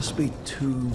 must be two...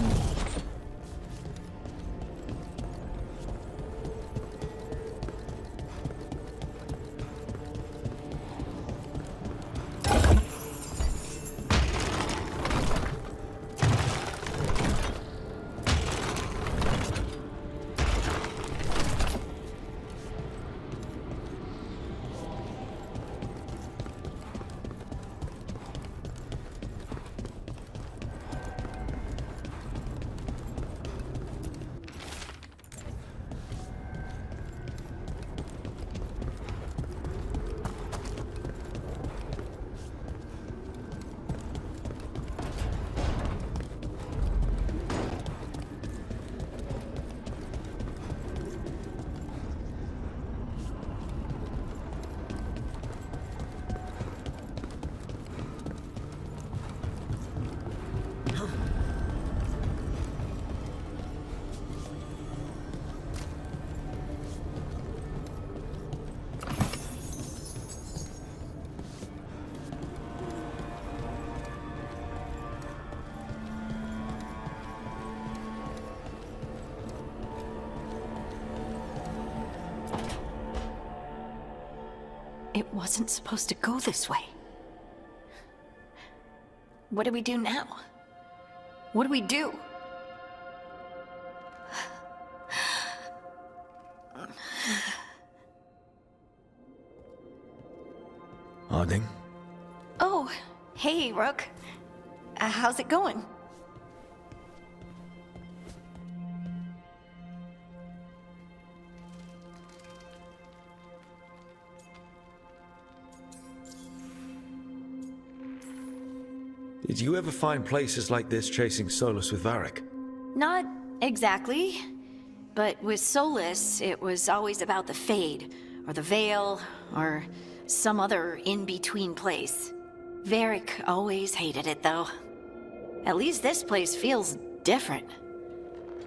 It wasn't supposed to go this way. What do we do now? What do we do? Harding? Oh, hey, Rook. How's it going? Did you ever find places like this chasing Solus with Varric? Not exactly. But with Solus, it was always about the Fade, or the Veil, or some other in-between place. Varric always hated it, though. At least this place feels different.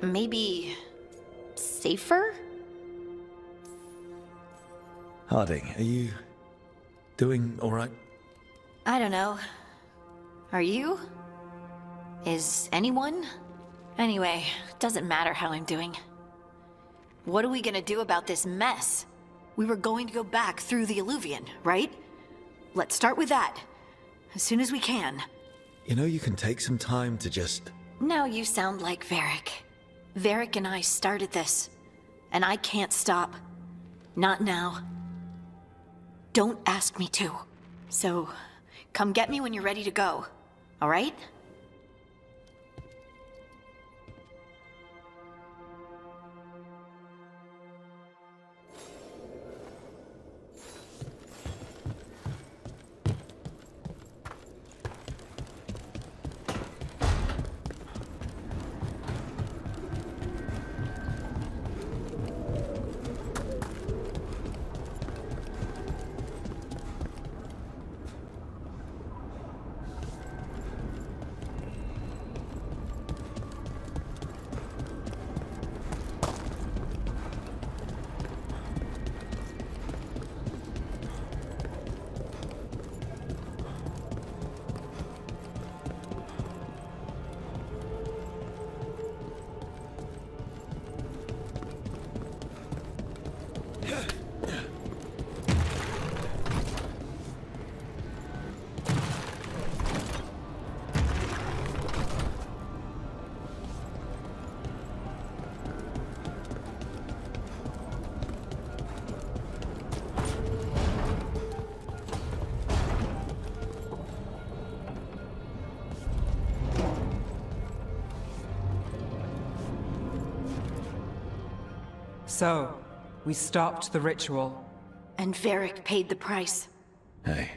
Maybe... safer? Harding, are you... doing alright? I don't know. Are you? Is anyone? Anyway, doesn't matter how I'm doing. What are we gonna do about this mess? We were going to go back through the Alluvion, right? Let's start with that. As soon as we can. You know, you can take some time to just... Now you sound like Varric. Varric and I started this. And I can't stop. Not now. Don't ask me to. So, come get me when you're ready to go. All right? So, we stopped the ritual. And Varric paid the price. Hey.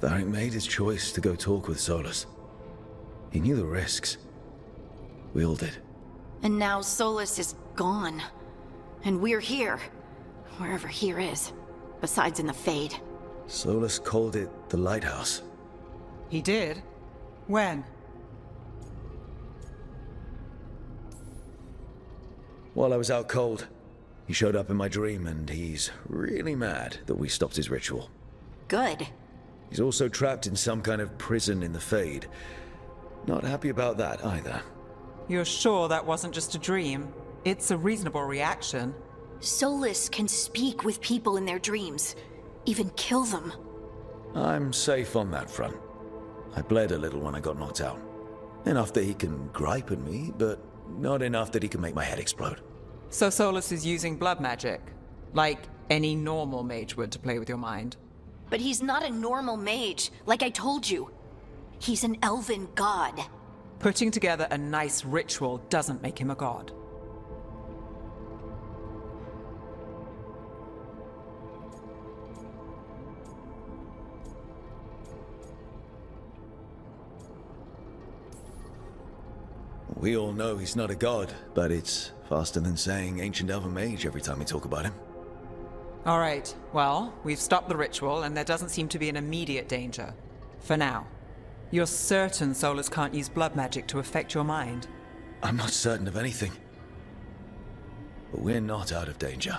Varric made his choice to go talk with Solus. He knew the risks. We all did. And now Solus is gone. And we're here. Wherever here is. Besides in the Fade. Solus called it the Lighthouse. He did? When? While I was out cold, he showed up in my dream, and he's really mad that we stopped his ritual. Good. He's also trapped in some kind of prison in the Fade. Not happy about that either. You're sure that wasn't just a dream? It's a reasonable reaction. Solus can speak with people in their dreams, even kill them. I'm safe on that front. I bled a little when I got knocked out. Enough that he can gripe at me, but not enough that he can make my head explode. So Solus is using blood magic, like any normal mage would to play with your mind. But he's not a normal mage, like I told you. He's an elven god. Putting together a nice ritual doesn't make him a god. We all know he's not a god, but it's faster than saying ancient elven mage every time we talk about him. All right, well, we've stopped the ritual and there doesn't seem to be an immediate danger. For now. You're certain Solus can't use blood magic to affect your mind? I'm not certain of anything. But we're not out of danger.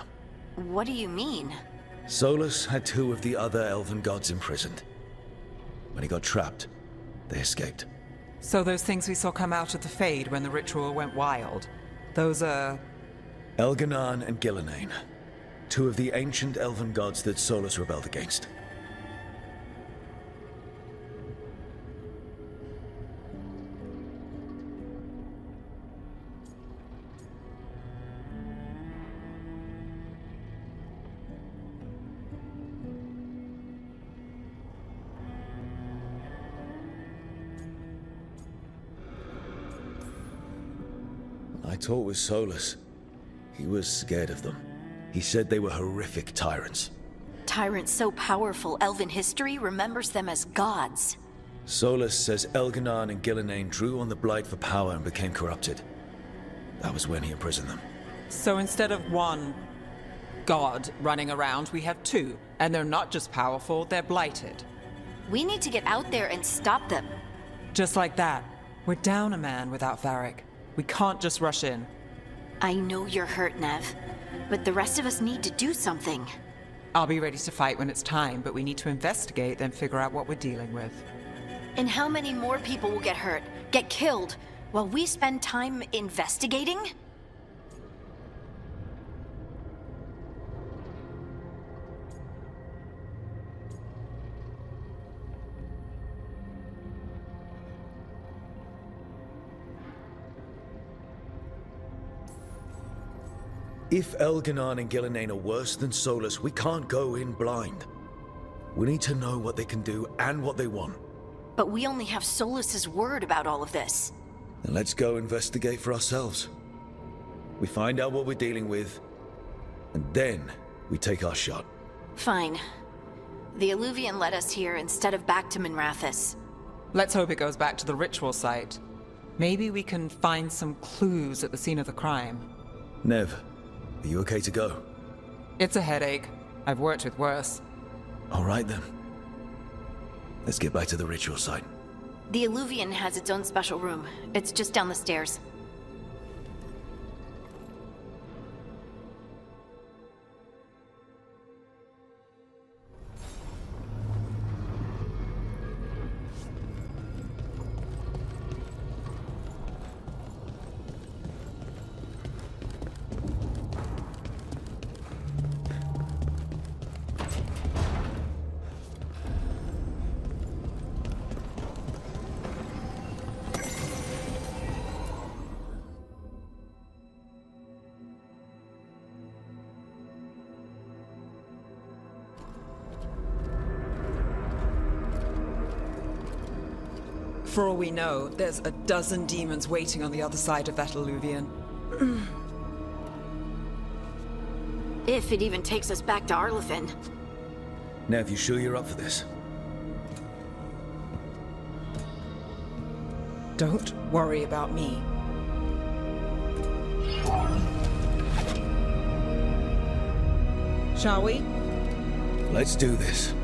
What do you mean? Solus had 2 of the other elven gods imprisoned. When he got trapped, they escaped. So those things we saw come out of the Fade when the ritual went wild, those are... Elganan and Gillenane. 2 of the ancient elven gods that Solus rebelled against. I talked with Solus. He was scared of them. He said they were horrific tyrants. Tyrants so powerful, elven history remembers them as gods. Solus says Elganan and Gillenane drew on the blight for power and became corrupted. That was when he imprisoned them. So instead of 1 god running around, we have 2. And they're not just powerful, they're blighted. We need to get out there and stop them. Just like that. We're down a man without Varric. We can't just rush in. I know you're hurt, Nev, but the rest of us need to do something. I'll be ready to fight when it's time, but we need to investigate, then figure out what we're dealing with. And how many more people will get hurt, get killed, while we spend time investigating? If Elganan and Gillenane are worse than Solus, we can't go in blind. We need to know what they can do and what they want. But we only have Solus's word about all of this. Then let's go investigate for ourselves. We find out what we're dealing with, and then we take our shot. Fine. The Illuvian led us here instead of back to Minrathous. Let's hope it goes back to the ritual site. Maybe we can find some clues at the scene of the crime. Nev, are you okay to go? It's a headache. I've worked with worse. All right then. Let's get back to the ritual site. The Illuvian has its own special room. It's just down the stairs. For all we know, there's a dozen demons waiting on the other side of that Illuvian. If it even takes us back to Arlithin. Nev, you sure you're up for this? Don't worry about me. Shall we? Let's do this.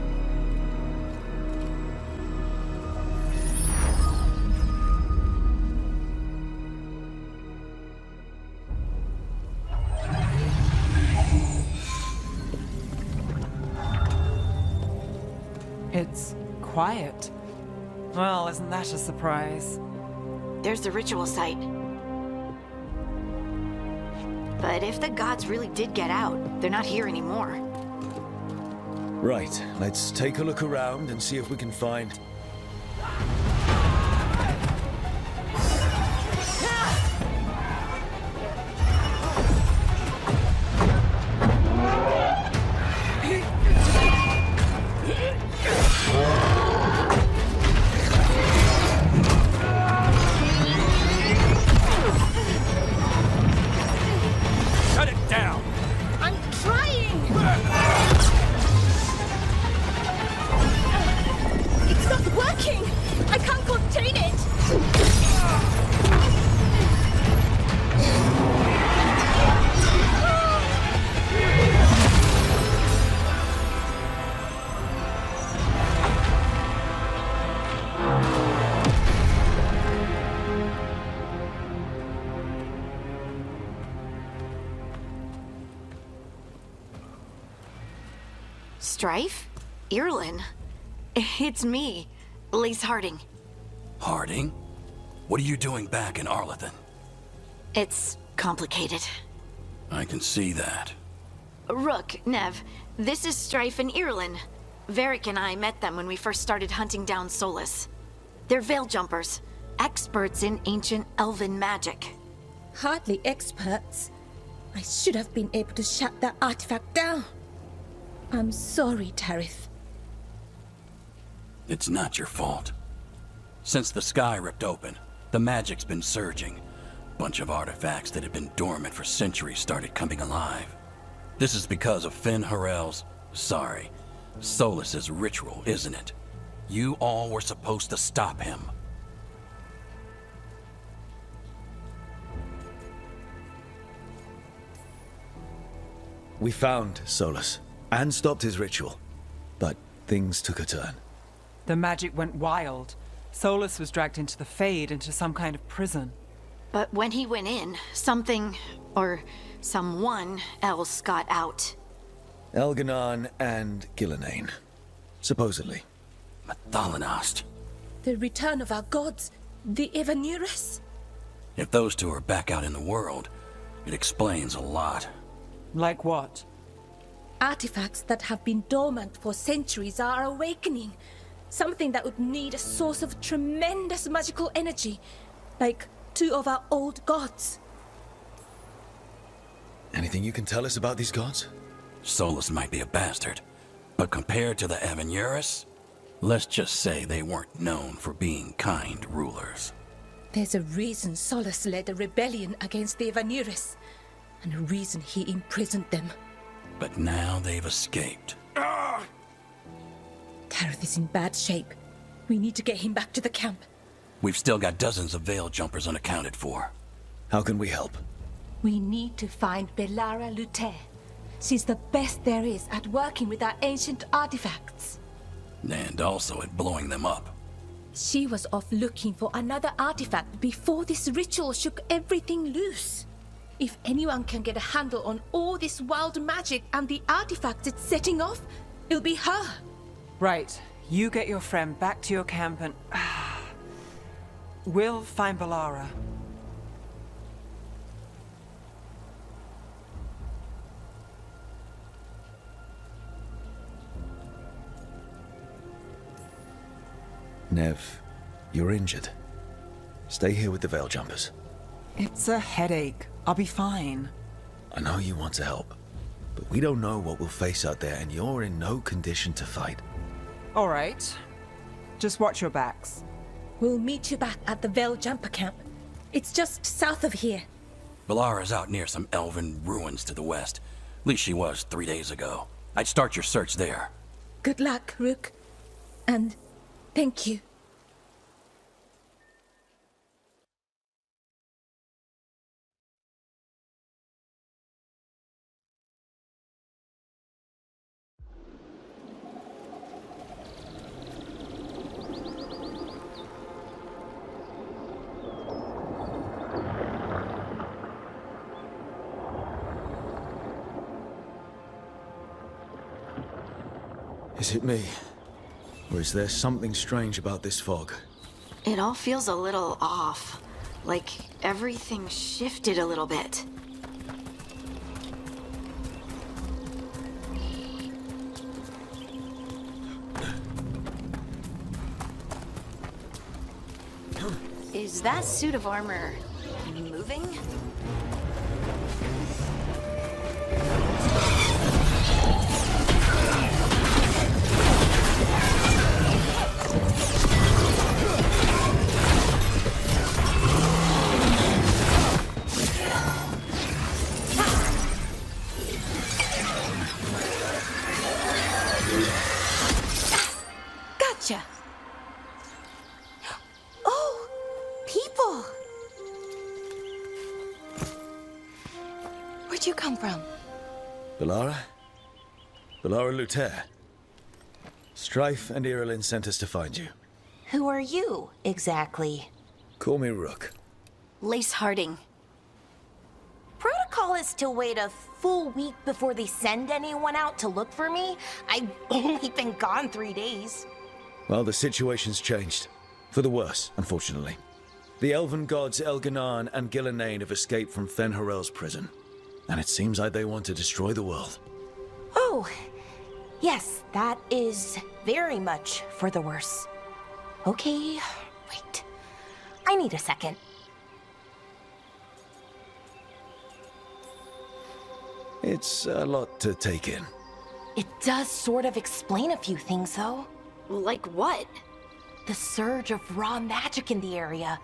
It's quiet. Well, isn't that a surprise? there's the ritual site. But if the gods really did get out, they're not here anymore. Right, let's take a look around and see if we can find... Shut it down! I'm trying! It's not working! I can't contain it! Strife? Irlin? It's me, Lise Harding. Harding? What are you doing back in Arlington? It's complicated. I can see that. Rook, Nev, this is Strife and Irlin. Varric and I met them when we first started hunting down Solus. They're veil jumpers, experts in ancient elven magic. Hardly experts. I should have been able to shut that artifact down. I'm sorry, Tarith. It's not your fault. Since the sky ripped open, the magic's been surging. Bunch of artifacts that had been dormant for centuries started coming alive. This is because of Finn Harel's... Solus's ritual, isn't it? You all were supposed to stop him. We found Solus, and stopped his ritual. But things took a turn. The magic went wild. Solus was dragged into the Fade, into some kind of prison. But when he went in, something, or someone else got out. Elganon and Gillenane. Supposedly. Mathalanost. The return of our gods, the Evanurus? If those two are back out in the world, it explains a lot. Like what? Artifacts that have been dormant for centuries are awakening. Something that would need a source of tremendous magical energy, like two of our old gods. Anything you can tell us about these gods? Solus might be a bastard, but compared to the Evanurus, let's just say they weren't known for being kind rulers. There's a reason Solus led a rebellion against the Evanurus, and a reason he imprisoned them. But now they've escaped. Tarith is in bad shape. We need to get him back to the camp. We've still got dozens of veil jumpers unaccounted for. How can we help? We need to find Belara Luther. She's the best there is at working with our ancient artifacts. And also at blowing them up. She was off looking for another artifact before this ritual shook everything loose. If anyone can get a handle on all this wild magic and the artifacts it's setting off, it'll be her. Right. You get your friend back to your camp and... we'll find Belara. Nev, you're injured. Stay here with the veil jumpers. It's a headache. I'll be fine. I know you want to help, but we don't know what we'll face out there, and you're in no condition to fight. All right. Just watch your backs. We'll meet you back at the Veil Jumper camp. It's just south of here. Belara's out near some elven ruins to the west. At least she was 3 days ago. I'd start your search there. Good luck, Rook. And thank you. Is it me? Or is there something strange about this fog? It all feels a little off. Like everything shifted a little bit. Is that suit of armor moving? Gotcha. Oh, people. Where'd you come from? Bellara? Bellara Luther. Strife and Irulan sent us to find you. Who are you, exactly? Call me Rook. Lace Harding. Protocol is to wait a full week before they send anyone out to look for me? I've only been gone 3 days. Well, the situation's changed. For the worse, unfortunately. The elven gods Elganan and Gillenane have escaped from Fen'Harel's prison. And it seems like they want to destroy the world. Oh, yes, that is very much for the worse. Okay, wait. I need a second. It's a lot to take in. It does sort of explain a few things, though. Like what? The surge of raw magic in the area.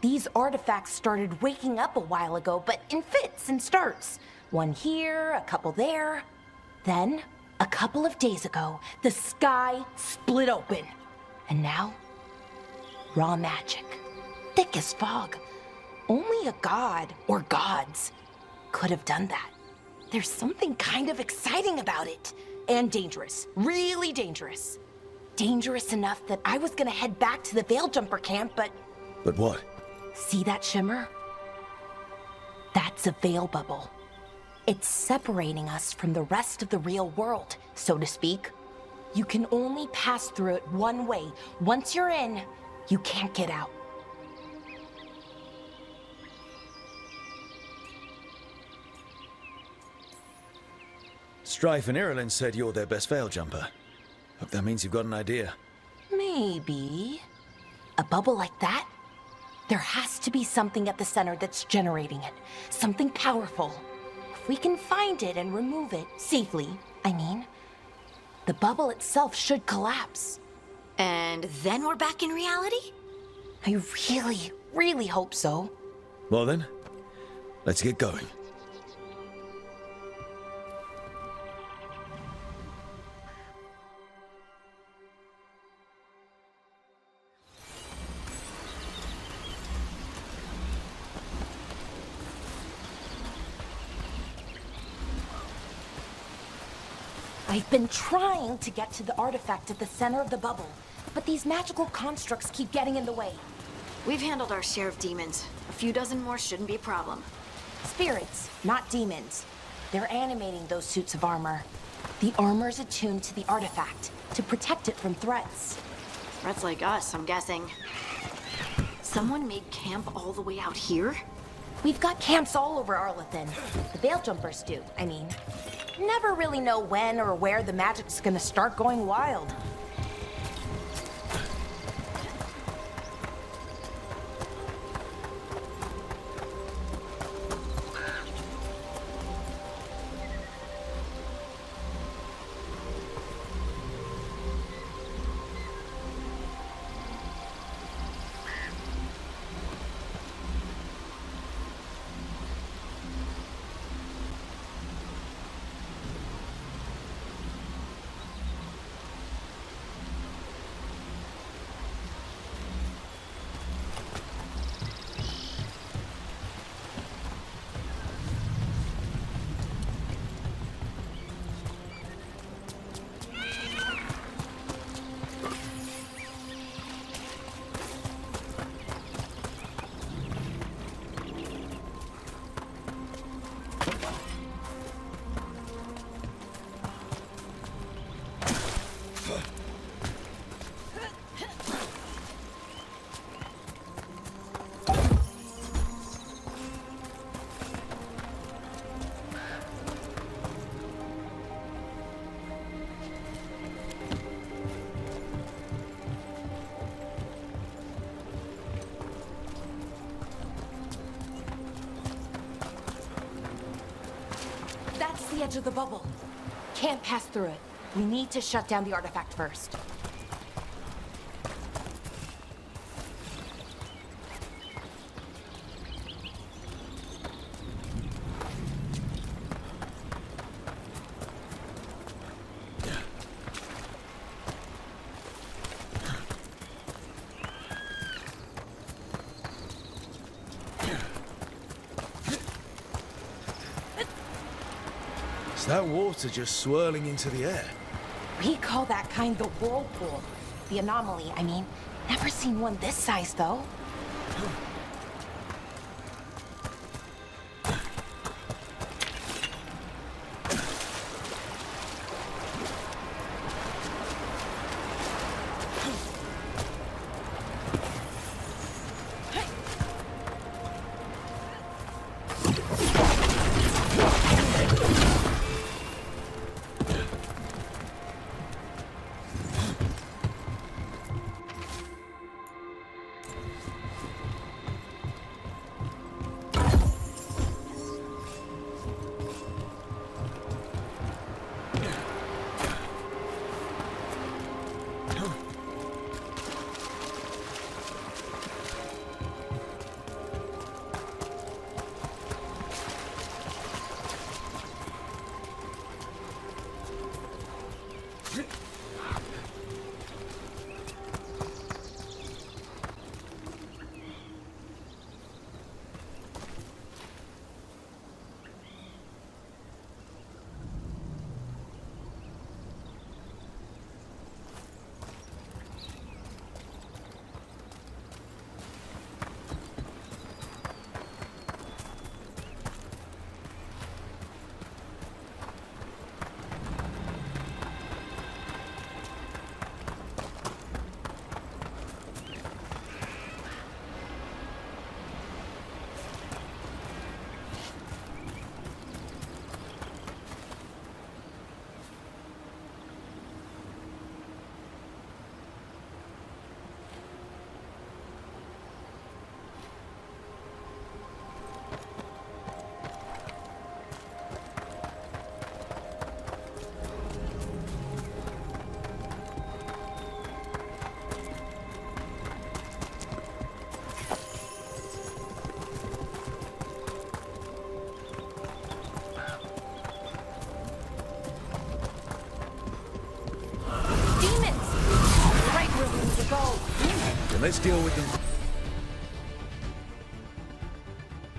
These artifacts started waking up a while ago, but in fits and starts. One here, a couple there. Then, a couple of days ago, the sky split open. And now, raw magic. Thick as fog. Only a god, or gods, could have done that. There's something kind of exciting about it. And dangerous. Really dangerous. Dangerous enough that I was gonna head back to the Veil Jumper camp, but... But what? See that shimmer? That's a veil bubble. It's separating us from the rest of the real world, so to speak. You can only pass through it one way. Once you're in, you can't get out. Strife and Irulan said you're their best Veil Jumper. Hope that means you've got an idea. Maybe. A bubble like that? There has to be something at the center that's generating it. Something powerful. If we can find it and remove it, safely, I mean, the bubble itself should collapse. And then we're back in reality? I really, really hope so. Well then, let's get going. I've been trying to get to the artifact at the center of the bubble, but these magical constructs keep getting in the way. We've handled our share of demons. A few dozen more shouldn't be a problem. Spirits, not demons. They're animating those suits of armor. The armor's attuned to the artifact to protect it from threats. Threats like us, I'm guessing. Someone made camp all the way out here? We've got camps all over Arlethan. The Veil Jumpers do, I mean. Never really know when or where the magic's gonna start going wild. That's the edge of the bubble. Can't pass through it. We need to shut down the artifact first. Is that water just swirling into the air? We call that kind the whirlpool. The anomaly, I mean. Never seen one this size, though. Then let's deal with them.